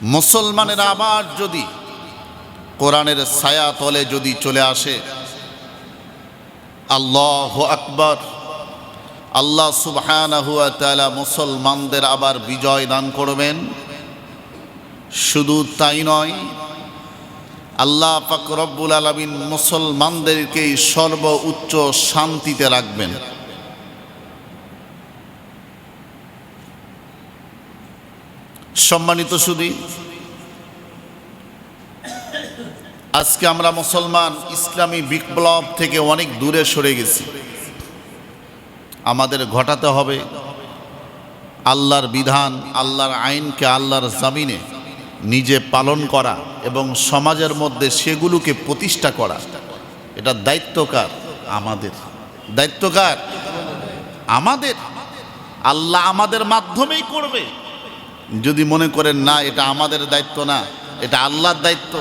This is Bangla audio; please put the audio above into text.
মুসলমানেরা আবার যদি কোরআনের ছায়া তলে যদি চলে আসে, আল্লাহু আকবার, আল্লাহ সুবহানাহু ওয়া তাআলা মুসলমানদের আবার বিজয় দান করবেন। শুধু তাই নয়, আল্লাহ পাক রব্বুল আলামিন মুসলমানদেরকে সর্বোচ্চ শান্তিতে রাখবেন। সম্মানিত সুধী, আজকে আমরা মুসলমান ইসলামী বিপ্লব থেকে অনেক দূরে সরে গেছি। আমাদের ঘটাতে হবে আল্লাহর বিধান, আল্লাহর আইনকে আল্লাহর জমিনে নিজে পালন করা এবং সমাজের মধ্যে সেগুলোকে প্রতিষ্ঠা করা। এটা দায়িত্ব কার? আমাদের। দায়িত্ব কার? আমাদের। আল্লাহ আমাদের মাধ্যমেই করবে। যদি মনে করেন না এটা আমাদের দায়িত্ব না, এটা আল্লাহর দায়িত্ব,